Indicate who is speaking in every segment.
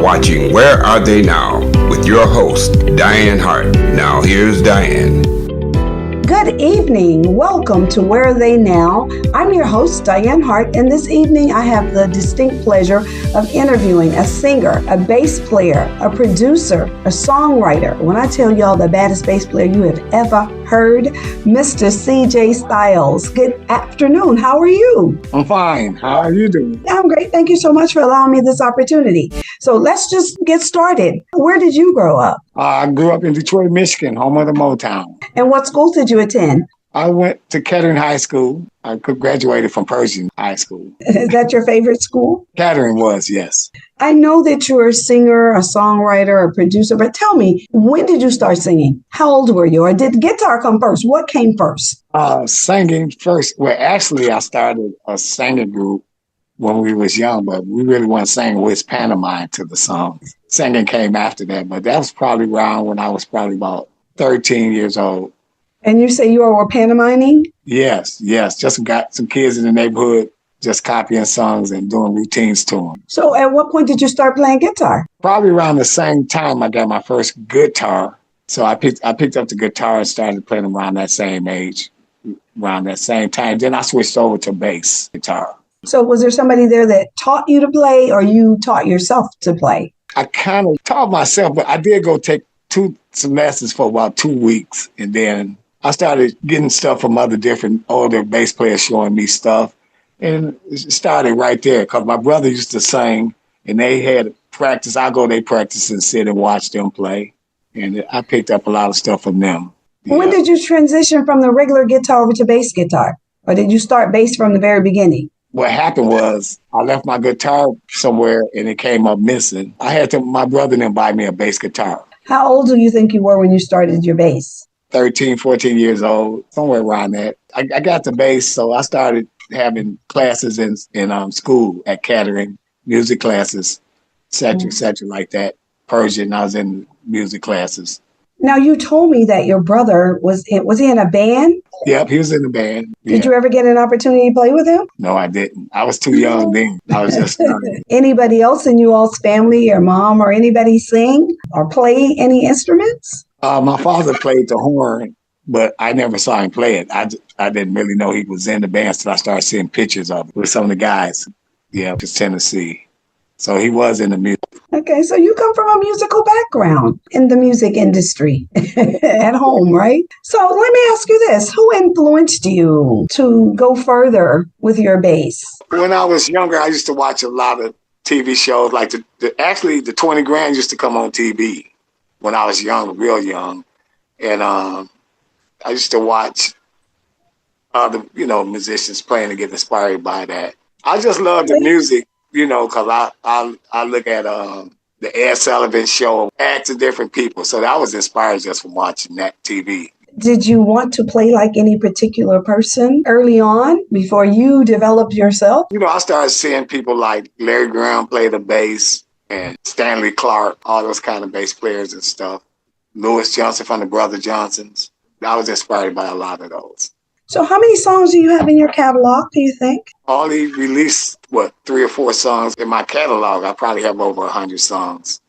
Speaker 1: watching Where Are They Now with your host, Dianne Hart. Now here's Dianne.
Speaker 2: Good evening. Welcome to Where Are They Now? I'm your host, Dianne Hart, and this evening I have the distinct pleasure of interviewing a singer, a bass player, a producer, a songwriter. When I tell y'all the baddest bass player you have ever heard, Mr. CJ Styles. Good afternoon. How are you?
Speaker 3: I'm fine. How are you doing?
Speaker 2: I'm great. Thank you so much for allowing me this opportunity. So let's just get started. Where did you grow up?
Speaker 3: I grew up in Detroit, Michigan, home of the Motown.
Speaker 2: And what school did you attend?
Speaker 3: I went to Kettering High School. I graduated from Pershing High School.
Speaker 2: Is that your favorite school?
Speaker 3: Kettering was, yes.
Speaker 2: I know that you're a singer, a songwriter, a producer, but tell me, when did you start singing? How old were you? Or did guitar come first? What came first?
Speaker 3: Singing first. Well, actually, I started a singing group when we was young, but we really weren't singing. We was pantomime to the songs. Singing came after that, but that was probably around when I was probably about 13 years old.
Speaker 2: And you say you were pantomiming?
Speaker 3: Yes. Just got some kids in the neighborhood just copying songs and doing routines to them.
Speaker 2: So at what point did you start playing guitar?
Speaker 3: Probably around the same time I got my first guitar. So I picked up the guitar and started playing around that same age, around that same time. Then I switched over to bass guitar.
Speaker 2: So was there somebody there that taught you to play, or you taught yourself to play?
Speaker 3: I kind of taught myself, but I did go take some lessons for about 2 weeks. And then I started getting stuff from other different older bass players showing me stuff. And it started right there because my brother used to sing and they had practice. I go to their practice and sit and watch them play. And I picked up a lot of stuff from them.
Speaker 2: When did you transition from the regular guitar over to bass guitar? Or did you start bass from the very beginning?
Speaker 3: What happened was I left my guitar somewhere and it came up missing. My brother didn't buy me a bass guitar.
Speaker 2: How old do you think you were when you started your bass?
Speaker 3: 13, 14 years old, somewhere around that. I got the bass, so I started having classes in school at Kettering, music classes, et cetera, like that. Persian, I was in music classes.
Speaker 2: Now, you told me that your brother was he in a band?
Speaker 3: Yep, he was in the band.
Speaker 2: Did you ever get an opportunity to play with him?
Speaker 3: No, I didn't. I was too young then. I was just starting.
Speaker 2: Anybody else in you all's family, or mom or anybody sing or play any instruments?
Speaker 3: My father played the horn, but I never saw him play it. I didn't really know he was in the band until I started seeing pictures of it with some of the guys. Yeah, it's Tennessee. So he was in the music.
Speaker 2: Okay, so you come from a musical background in the music industry at home, right? So let me ask you this. Who influenced you to go further with your bass?
Speaker 3: When I was younger, I used to watch a lot of TV shows. Like the 20 Grand used to come on TV when I was young, real young. And I used to watch other, musicians playing and get inspired by that. I just love the music. Because I look at the Ed Sullivan Show, act to different people. So that was inspired just from watching that TV.
Speaker 2: Did you want to play like any particular person early on before you developed yourself?
Speaker 3: I started seeing people like Larry Graham play the bass and Stanley Clarke, all those kind of bass players and stuff. Louis Johnson from the Brother Johnsons. I was inspired by a lot of those.
Speaker 2: So how many songs do you have in your catalog, do you think?
Speaker 3: Only released, 3 or 4 songs in my catalog. I probably have over 100 songs.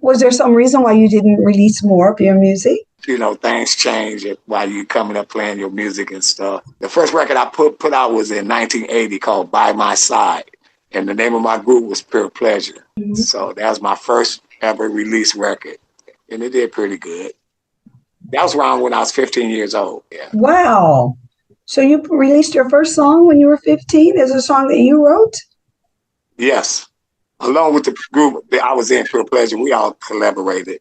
Speaker 2: Was there some reason why you didn't release more of your music?
Speaker 3: Things change while you're coming up playing your music and stuff. The first record I put out was in 1980 called By My Side. And the name of my group was Pure Pleasure. Mm-hmm. So that was my first ever release record. And it did pretty good. That was around when I was 15 years old. Yeah.
Speaker 2: Wow. So you released your first song when you were 15? Is it a song that you wrote?
Speaker 3: Yes. Along with the group that I was in, Pure Pleasure, we all collaborated.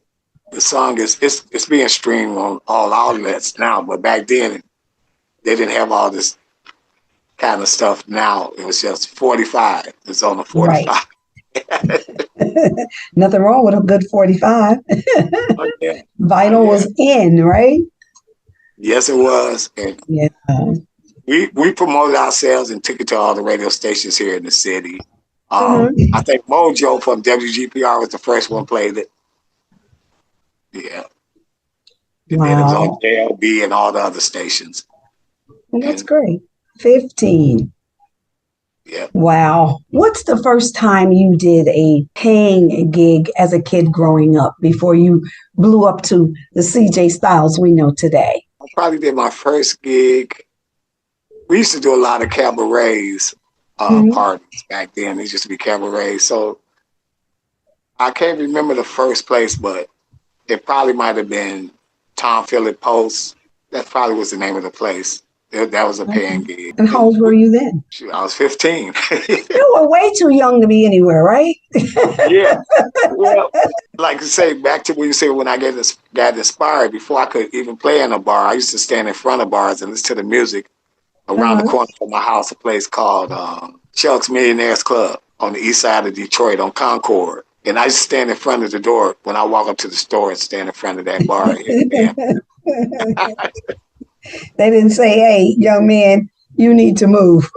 Speaker 3: The song it's being streamed on all outlets now, but back then they didn't have all this kind of stuff now. It was just 45. It's on the 45. Right.
Speaker 2: Nothing wrong with a good 45.
Speaker 3: Yeah.
Speaker 2: Vinyl was in, right?
Speaker 3: Yes, it was. And
Speaker 2: yeah.
Speaker 3: We promoted ourselves and took it to all the radio stations here in the city.
Speaker 2: Mm-hmm.
Speaker 3: I think Mojo from WGPR was the first one played it. Yeah. And then it was on JLB and all the other stations.
Speaker 2: Well, that's great. 15.
Speaker 3: Yeah.
Speaker 2: Wow. What's the first time you did a paying gig as a kid growing up before you blew up to the CJ Styles we know today?
Speaker 3: I probably did my first gig. We used to do a lot of cabarets, parties back then. These used to be cabarets. So I can't remember the first place, but it probably might have been Tom Phillip Post. That probably was the name of the place. That was a paying gig.
Speaker 2: And how old were you then?
Speaker 3: Shoot, I was 15.
Speaker 2: You were way too young to be anywhere, right?
Speaker 3: Yeah. Well, like I say, back to what you said, when I got inspired, before I could even play in a bar, I used to stand in front of bars and listen to the music around the corner from my house, a place called Chuck's Millionaires Club on the east side of Detroit on Concord. And I used to stand in front of the door when I walk up to the store and stand in front of that bar.
Speaker 2: They didn't say, hey, young man, you need to move.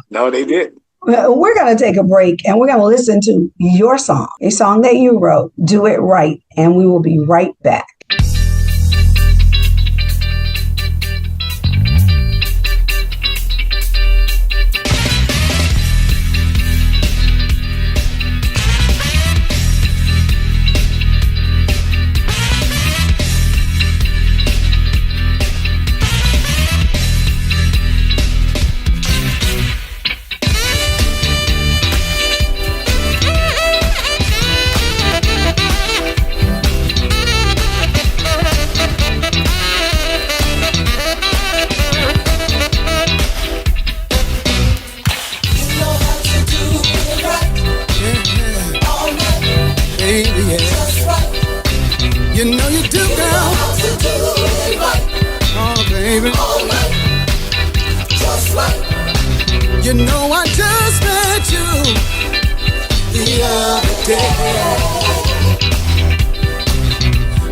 Speaker 3: No, they didn't.
Speaker 2: We're going to take a break and we're going to listen to your song, a song that you wrote, Do It Right, and we will be right back.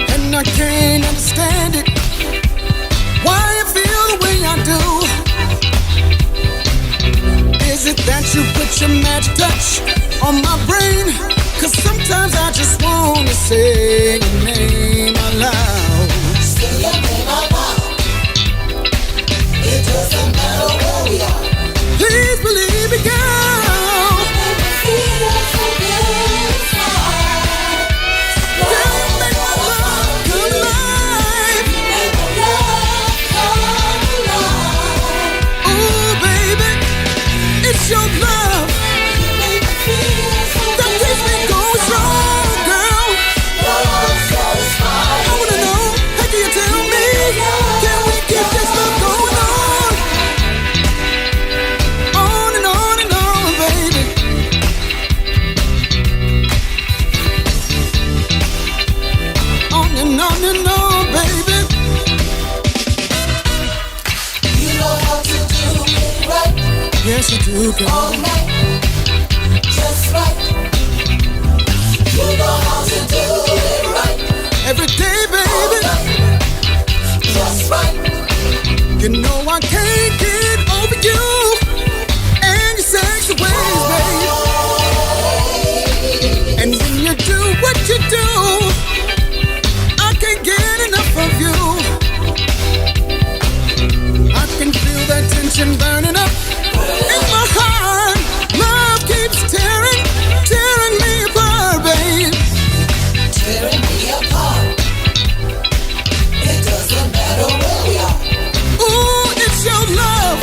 Speaker 4: And I can't understand it, why you feel the way I do. Is it that you put your magic touch on my brain? 'Cause sometimes I just want to say your name out loud. Say your name out loud. It doesn't matter where we are. Please believe me, girl. Your love that keeps me going strong, girl. I wanna know, how can you tell me? Can we keep this love going on? On and on and on, baby. On and on and on, baby. You know how to do it right. Yes, you do, girl. All night, just right. You know how to do it right. Every day, baby. All night, just right. You know I can't get over you and your sexy ways, baby. And when you do what you do, I can't get enough of you. I can feel that tension burning up in my heart. Love keeps tearing me apart, babe. Tearing me apart. It doesn't matter where we are. Ooh, it's your love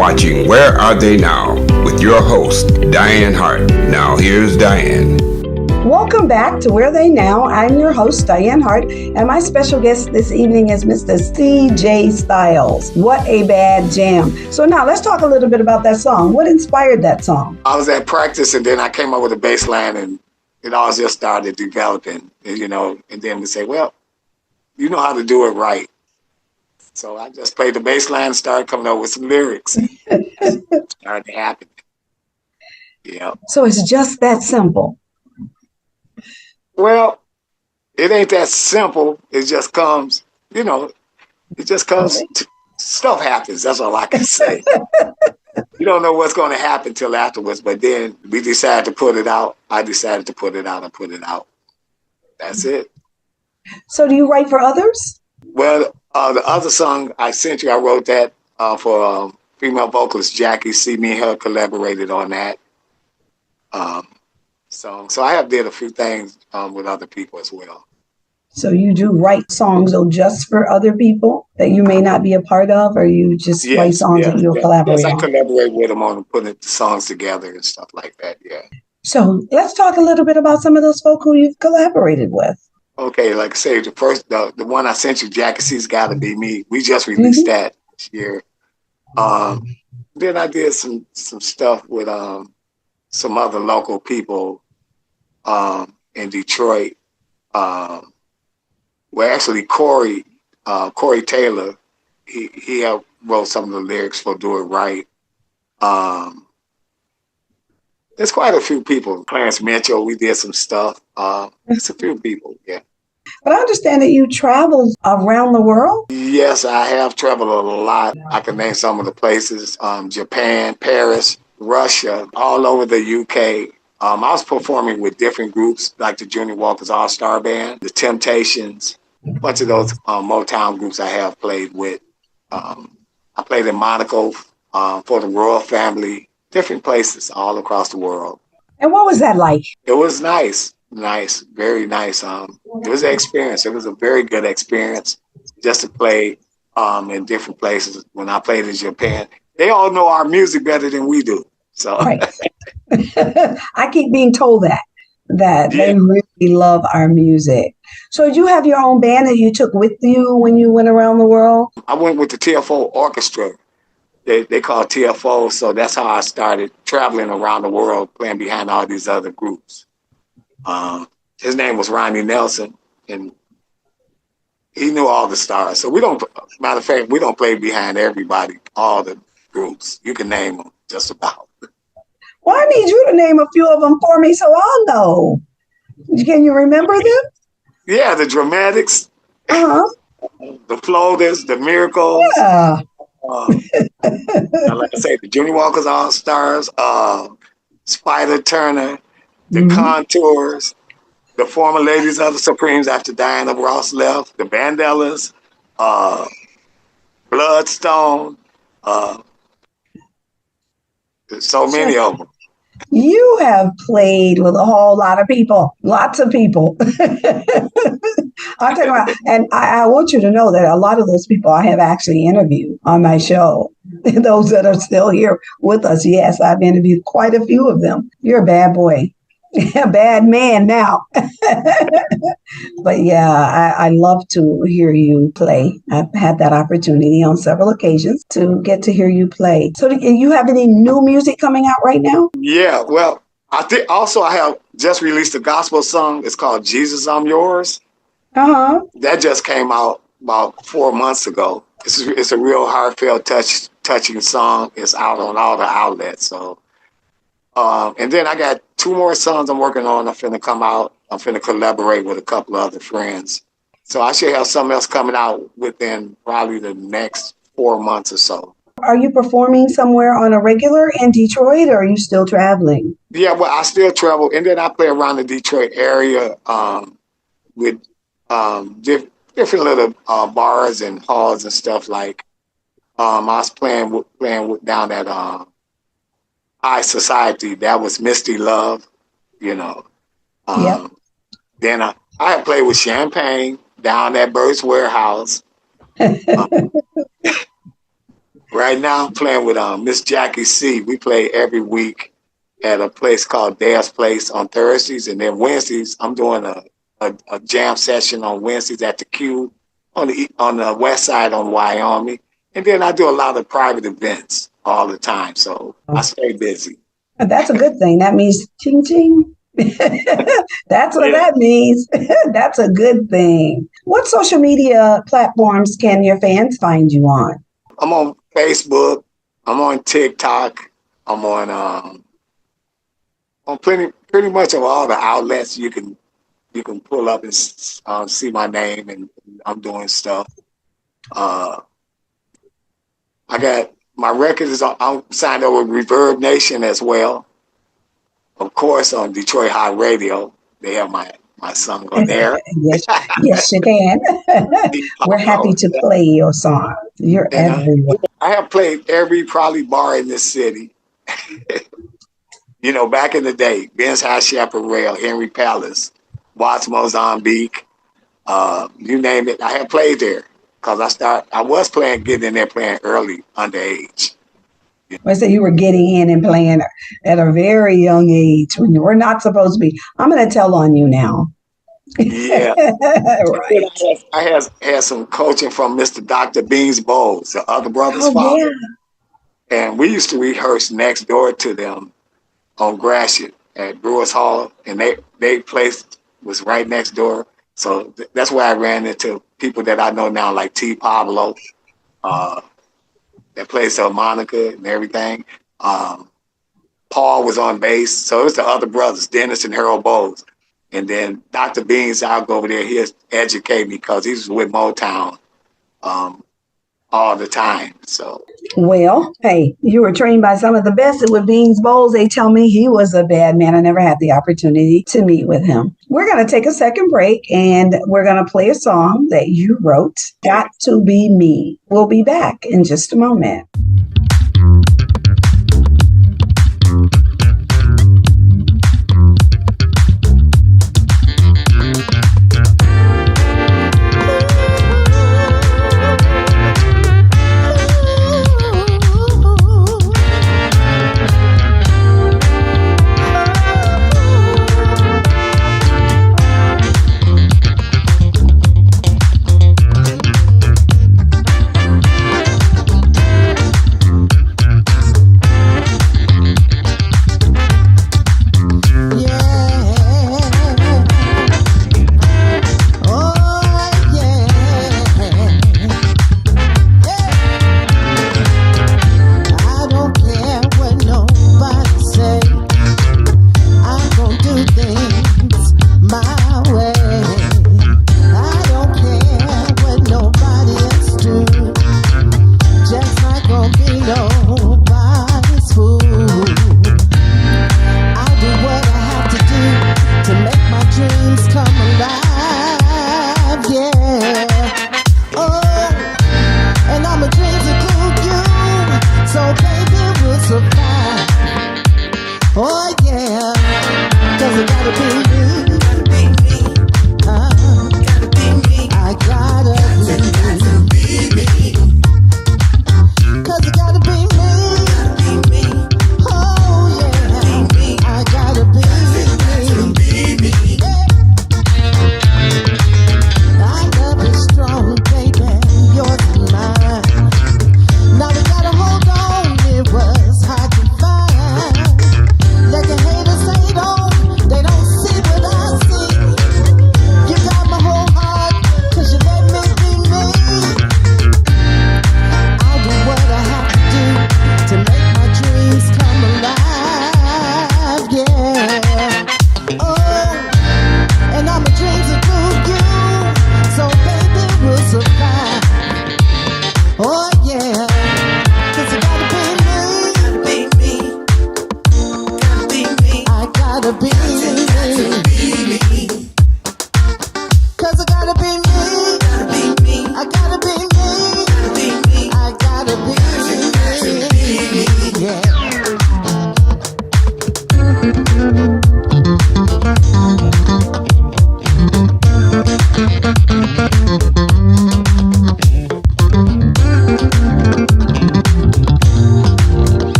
Speaker 1: watching Where Are They Now with your host, Dianne Hart. Now here's Dianne.
Speaker 2: Welcome back to Where They Now. I'm your host, Dianne Hart, and my special guest this evening is Mr. C.J. Styles. What a bad jam. So now let's talk a little bit about that song. What inspired that song?
Speaker 3: I was at practice, and then I came up with a bass line, and it all just started developing, and then we say, well, you know how to do it right. So I just played the bass line and started coming up with some lyrics. It started to happen. Yeah.
Speaker 2: So it's just that simple.
Speaker 3: Well, it ain't that simple. It just comes, stuff happens. That's all I can say. You don't know what's going to happen till afterwards, but then we decided to put it out. I decided to put it out and put it out. That's it.
Speaker 2: So do you write for others?
Speaker 3: Well, the other song I sent you, I wrote that for female vocalist Jackie C. Me and her collaborated on that. So I have did a few things with other people as well.
Speaker 2: So you do write songs just for other people that you may not be a part of, or you just write songs that you'll collaborate on?
Speaker 3: I collaborate with them on putting the songs together and stuff like that, yeah.
Speaker 2: So let's talk a little bit about some of those folk who you've collaborated with.
Speaker 3: Okay, like I say, the one I sent you, Jackie C's Gotta Be Me, we just released that this year. Then I did some stuff with some other local people in Detroit. Well, actually, Corey Taylor, he helped wrote some of the lyrics for Do It Right. There's quite a few people. Clarence Mitchell, we did some stuff. There's a few people, yeah.
Speaker 2: But I understand that you traveled around the world?
Speaker 3: Yes, I have traveled a lot. I can name some of the places. Japan, Paris, Russia, all over the UK. I was performing with different groups like the Junior Walker's All-Star Band, The Temptations, a bunch of those Motown groups I have played with. I played in Monaco for the royal family, different places all across the world.
Speaker 2: And what was that like?
Speaker 3: It was nice, very nice. It was an experience. It was a very good experience just to play in different places. When I played in Japan, they all know our music better than we do. So
Speaker 2: right. I keep being told that they really love our music. So did you have your own band that you took with you when you went around the world? I
Speaker 3: went with the TFO Orchestra. They call it TFO, so that's how I started traveling around the world, playing behind all these other groups. His name was Ronnie Nelson, and he knew all the stars. So matter of fact, we don't play behind everybody, all the groups. You can name them just about.
Speaker 2: Well, I need you to name a few of them for me so I'll know. Can you remember them?
Speaker 3: Yeah, the Dramatics, the Floaters, the Miracles.
Speaker 2: Yeah.
Speaker 3: Like I say, the Junior Walker's All-Stars, Spider Turner, the Contours, the former Ladies of the Supremes after Diana Ross left, the Vandellas, Bloodstone, so many of them.
Speaker 2: You have played with a whole lot of people, lots of people. I'll tell you what, and I want you to know that a lot of those people I have actually interviewed on my show. Those that are still here with us, yes, I've interviewed quite a few of them. You're a bad boy, a bad man now. But yeah, I love to hear you play. I've had that opportunity on several occasions to get to hear you play. So do you have any new music coming out right now?
Speaker 3: Yeah, well, I think also I have just released a gospel song. It's called Jesus, I'm Yours. That just came out about 4 months ago. It's a real heartfelt, touching song. It's out on all the outlets. So, and then I got 2 more songs I'm working on. I'm finna come out. I'm finna collaborate with a couple of other friends. So I should have something else coming out within probably the next 4 months or so.
Speaker 2: Are you performing somewhere on a regular in Detroit, or are you still traveling?
Speaker 3: Yeah, well, I still travel, and then I play around the Detroit area with different little bars and halls and stuff. Like I was playing with down at I Society. That was Misty Love,
Speaker 2: Yep.
Speaker 3: Then I had played with Champagne down at Bert's Warehouse. Right now, I'm playing with Miss Jackie C. We play every week at a place called Dad's Place on Thursdays, and then Wednesdays, I'm doing a jam session on Wednesdays at the Q on the west side on Wyoming. And then I do a lot of private events all the time, so I stay busy.
Speaker 2: That's a good thing. That means ching ching. That's what that means. That's a good thing. What social media platforms can your fans find you on?
Speaker 3: I'm on Facebook. I'm on TikTok. I'm on pretty much of all the outlets you can pull up and see my name, and I'm doing stuff. I got my records. I'm signed up with Reverb Nation as well. Of course, on Detroit Hot Radio, they have my song on there.
Speaker 2: yes, you can. We're happy to play your song. You're everywhere.
Speaker 3: I have played every probably bar in this city. You know, back in the day, Ben's High Chaparral, Henry Palace, Watts Mozambique, you name it. I have played there because I was getting in there playing early, underage.
Speaker 2: I said you were getting in and playing at a very young age when you were not supposed to be. I'm going to tell on you now.
Speaker 3: Yeah. Right. I had some coaching from Mr. Dr. Beans Bowles, the other brother's father. Yeah. And we used to rehearse next door to them on Gratiot at Brewers Hall, and they place was right next door. So that's where I ran into people that I know now, like T. Pablo, that plays harmonica and everything. Paul was on bass. So it was the other brothers, Dennis and Harold Bowles. And then Dr. Beans, I'll go over there. He'll educate me because he was with Motown all the time. So,
Speaker 2: well, hey, you were trained by some of the best with Beans Bowles. They tell me he was a bad man. I never had the opportunity to meet with him. We're going to take a second break, and we're going to play a song that you wrote, Got to Be Me. We'll be back in just a moment.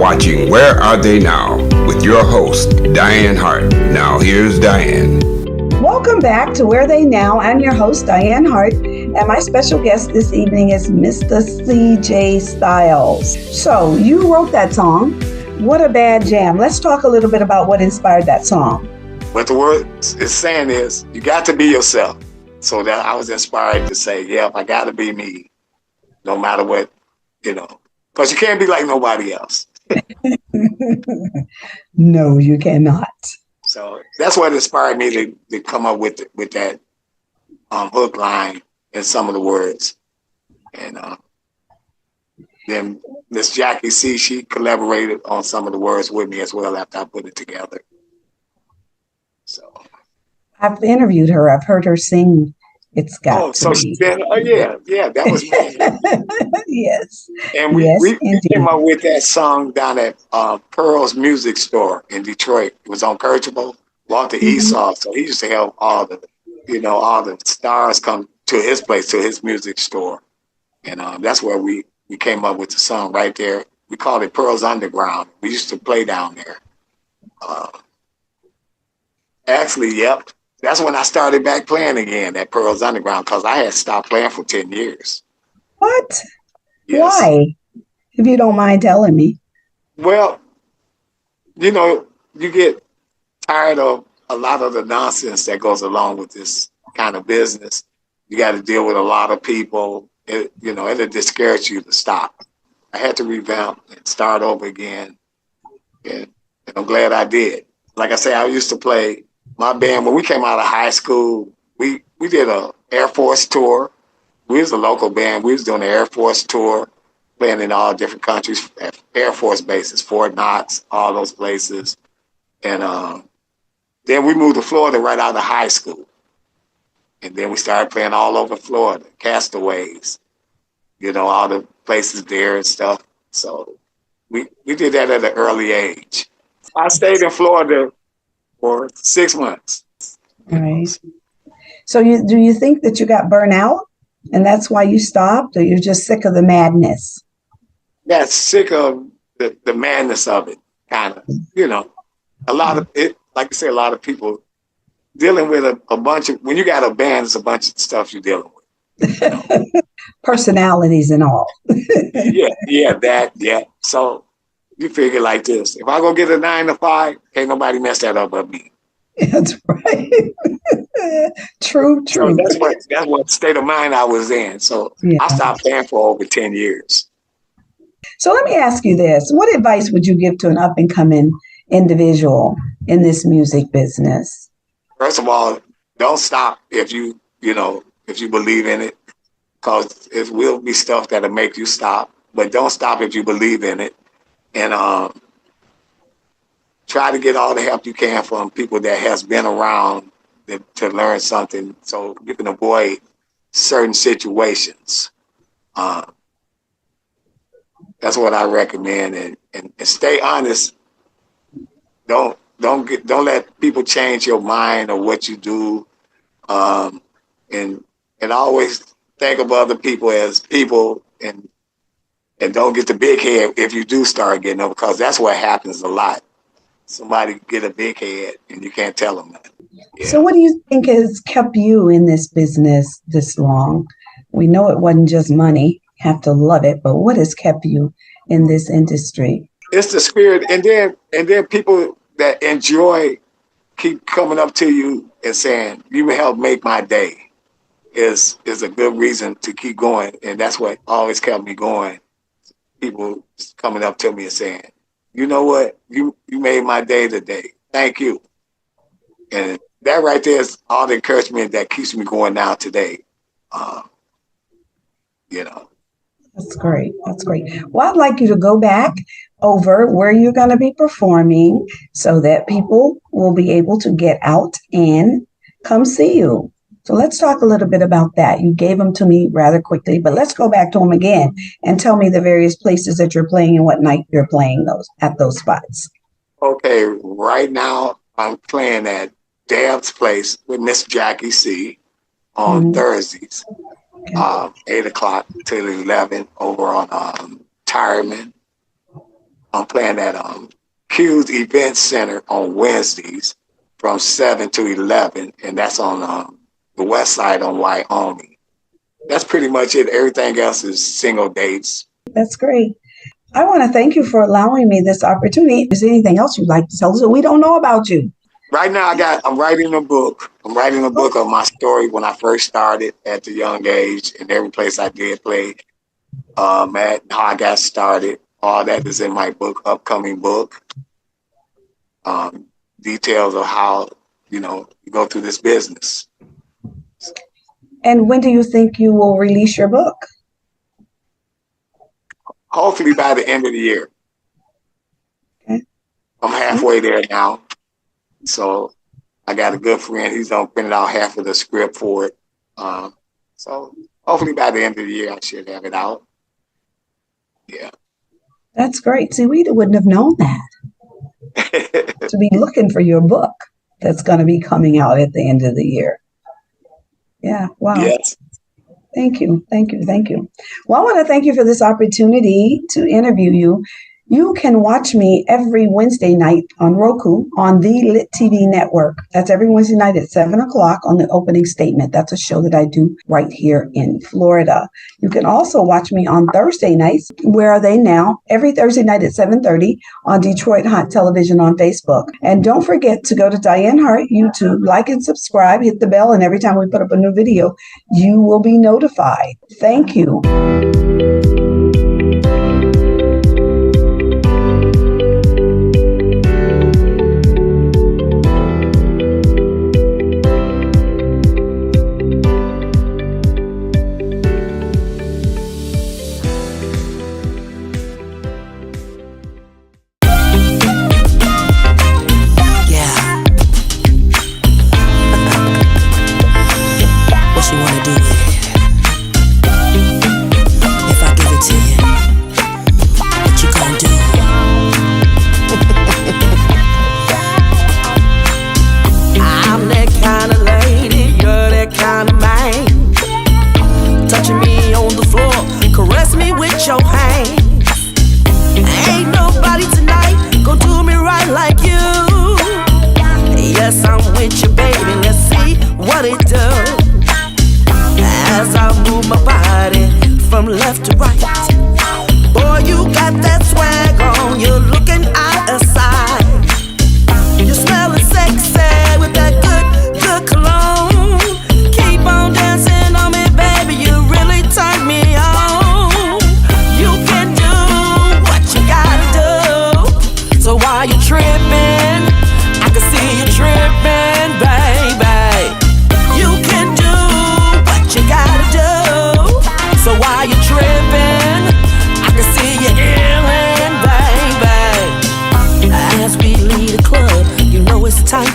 Speaker 1: watching Where Are They Now with your host, Dianne Hart. Now here's Dianne.
Speaker 2: Welcome back to Where They Now. I'm your host, Dianne Hart, and my special guest this evening is Mr. C.J. Styles. So you wrote that song, What a Bad Jam. Let's talk a little bit about what inspired that song.
Speaker 3: What the word is saying is, you got to be yourself. So that I was inspired to say, yeah, I got to be me, no matter what, because you can't be like nobody else.
Speaker 2: No, you cannot.
Speaker 3: So that's what inspired me to come up with that hook line and some of the words. And then Miss Jackie C, she collaborated on some of the words with me as well after I put it together. So
Speaker 2: I've interviewed her. I've heard her sing. It's got to be.
Speaker 3: Yeah, that was me.
Speaker 2: Yes.
Speaker 3: And we came up with that song down at Pearl's Music Store in Detroit. It was unpurchasable. Walter Esau. So he used to have all the stars come to his place, to his music store. And that's where we came up with the song right there. We called it Pearl's Underground. We used to play down there. Actually, yep. That's when I started back playing again at Pearl's Underground, because I had stopped playing for 10 years.
Speaker 2: What?
Speaker 3: Yes.
Speaker 2: Why? If you don't mind telling me.
Speaker 3: Well, you get tired of a lot of the nonsense that goes along with this kind of business. You got to deal with a lot of people. It'll discourage you to stop. I had to revamp and start over again. And I'm glad I did. Like I say, I used to play my band. When we came out of high school, we did a Air Force tour. We was a local band. We was doing the Air Force tour, playing in all different countries, at Air Force bases, Fort Knox, all those places. And then we moved to Florida right out of high school. And then we started playing all over Florida, Castaways, all the places there and stuff. So we did that at an early age. I stayed in Florida for 6 months.
Speaker 2: Right. So do you think that you got burnt out and that's why you stopped, or you're just sick of the madness?
Speaker 3: That's sick of the madness of it, kind of. A lot of it, like I say, a lot of people dealing with a bunch of, when you got a band, it's a bunch of stuff you're dealing with.
Speaker 2: Personalities and all.
Speaker 3: Yeah. So you figure like this: if I go get a 9 to 5, can't nobody mess that up but me.
Speaker 2: That's right. True.
Speaker 3: So that's what state of mind I was in. So yeah. I stopped playing for over 10 years.
Speaker 2: So let me ask you this: what advice would you give to an up and coming individual in this music business?
Speaker 3: First of all, don't stop if you believe in it, because it will be stuff that'll make you stop. But don't stop if you believe in it. And try to get all the help you can from people that has been around to learn something, so you can avoid certain situations. That's what I recommend, and stay honest. Don't let people change your mind or what you do, and always think of other people as people, and don't get the big head if you do start getting them, because that's what happens a lot. Somebody get a big head and you can't tell them that. Yeah.
Speaker 2: So what do you think has kept you in this business this long? We know it wasn't just money, you have to love it, but what has kept you in this industry?
Speaker 3: It's the spirit, and then people that enjoy keep coming up to you and saying, you helped make my day, is a good reason to keep going. And that's what always kept me going. People coming up to me and saying, you know what, you made my day today. Thank you. And that right there is all the encouragement that keeps me going now today.
Speaker 2: That's great. Well, I'd like you to go back over where you're going to be performing so that people will be able to get out and come see you. So let's talk a little bit about that. You gave them to me rather quickly, but let's go back to them again and tell me the various places that you're playing and what night you're playing at those spots.
Speaker 3: Okay, right now I'm playing at Dab's Place with Miss Jackie C on Thursdays, 8 o'clock till 11 over on Tireman. I'm playing at Q's Event Center on Wednesdays from 7 to 11, and that's on the west side on Wyoming. That's pretty much it. Everything else is single dates.
Speaker 2: That's great. I want to thank you for allowing me this opportunity. Is there anything else you'd like to tell us that we don't know about you?
Speaker 3: Right now, I'm writing a book. I'm writing a book of my story when I first started at the young age and every place I did play, at how I got started. All that is in my book, upcoming book. Details of how, you go through this business.
Speaker 2: And when do you think you will release your book?
Speaker 3: Hopefully by the end of the year.
Speaker 2: Okay.
Speaker 3: I'm halfway there now. So I got a good friend. He's going to print out half of the script for it. So hopefully by the end of the year, I should have it out. Yeah.
Speaker 2: That's great. See, we wouldn't have known that. To be looking for your book that's going to be coming out at the end of the year. Yeah. Wow.
Speaker 3: Yes.
Speaker 2: Thank you. Thank you. Thank you. Well, I want to thank you for this opportunity to interview you. You can watch me every Wednesday night on Roku on the Lit TV network. That's every Wednesday night at 7 o'clock on The Opening Statement. That's a show that I do right here in Florida. You can also watch me on Thursday nights, Where Are They Now? Every Thursday night at 7:30 on Detroit Hot Television on Facebook. And don't forget to go to Dianne Hart YouTube, like and subscribe, hit the bell, and every time we put up a new video, you will be notified. Thank you.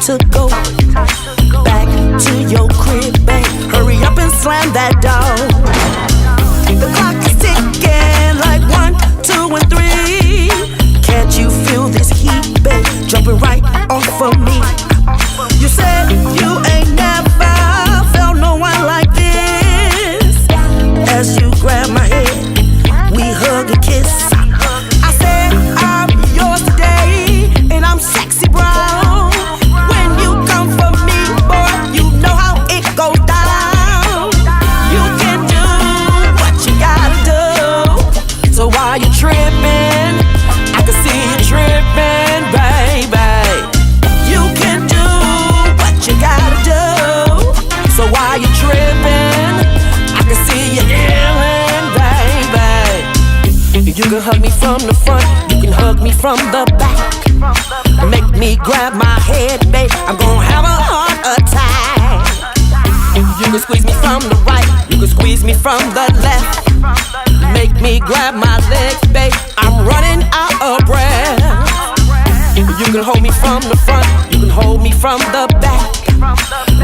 Speaker 4: To go back to your crib, babe. Hurry up and slam that door. The clock is ticking like 1, 2, and 3. Can't you feel this heat, babe? Jumping right off of me. You said you ain't never felt no one like this. As you grab my head, we hug and kiss. I said I'm yours today, and I'm sexy brown. Tripping, I can see you tripping, baby. You can do what you gotta do. So why you tripping? I can see you illin', baby. You can hug me from the front, you can hug me from the back. Make me grab my head, babe. I'm gonna have a heart attack. You can squeeze me from the right, you can squeeze me from the left. Make me grab my legs, babe. I'm running out of breath. You can hold me from the front, you can hold me from the back.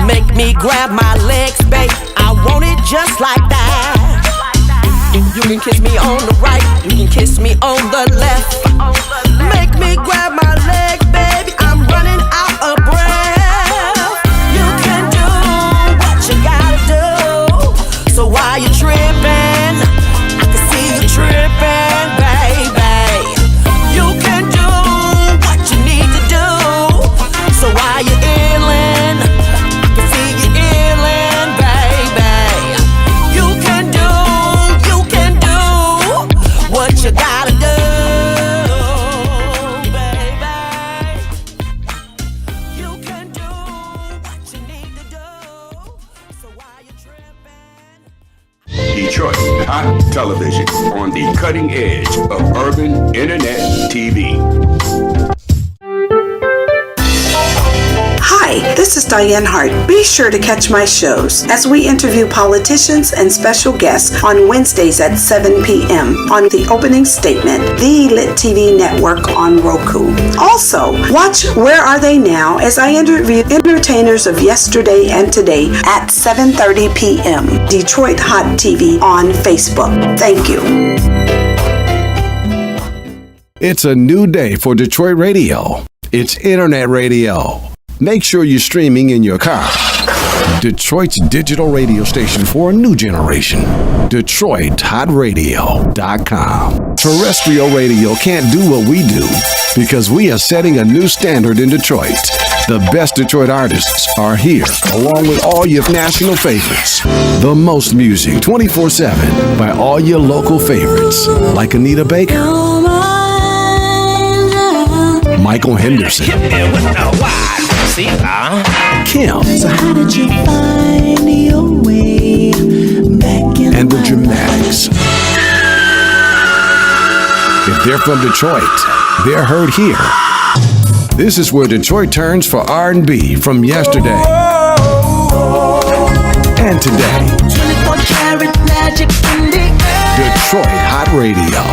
Speaker 4: Make me grab my legs, babe. I want it just like that. You can kiss me on the right, you can kiss me on the left. Make me grab my legs, baby. I'm running out of breath. You can do what you gotta do. So why you tripping? Tripping, baby. You can you're illin', can see you illin', baby. You can do what you gotta do, baby. You can do what you need to do. So why you tripping?
Speaker 1: Detroit Hot Television on the cutting edge of urban internet TV.
Speaker 2: Hi, this is Dianne Hart. Be sure to catch my shows as we interview politicians and special guests on Wednesdays at 7 p.m. on The Opening Statement, the Lit TV network on Roku. Also, watch Where Are They Now as I interview entertainers of yesterday and today at 7:30 p.m. Detroit Hot TV on Facebook. Thank you.
Speaker 5: It's a new day for Detroit radio. It's internet radio. Make sure you're streaming in your car. Detroit's digital radio station for a new generation. DetroitHotRadio.com. Terrestrial radio can't do what we do because we are setting a new standard in Detroit. The best Detroit artists are here, along with all your national favorites. The most music 24/7 by all your local favorites, like Anita Baker, Michael Henderson, Kim,
Speaker 4: So how did you find your way back in
Speaker 5: and the Dramatics. If they're from Detroit, they're heard here. This is where Detroit turns for R&B from yesterday and today.
Speaker 4: 24 karat magic in the air.
Speaker 5: Detroit Hot Radio.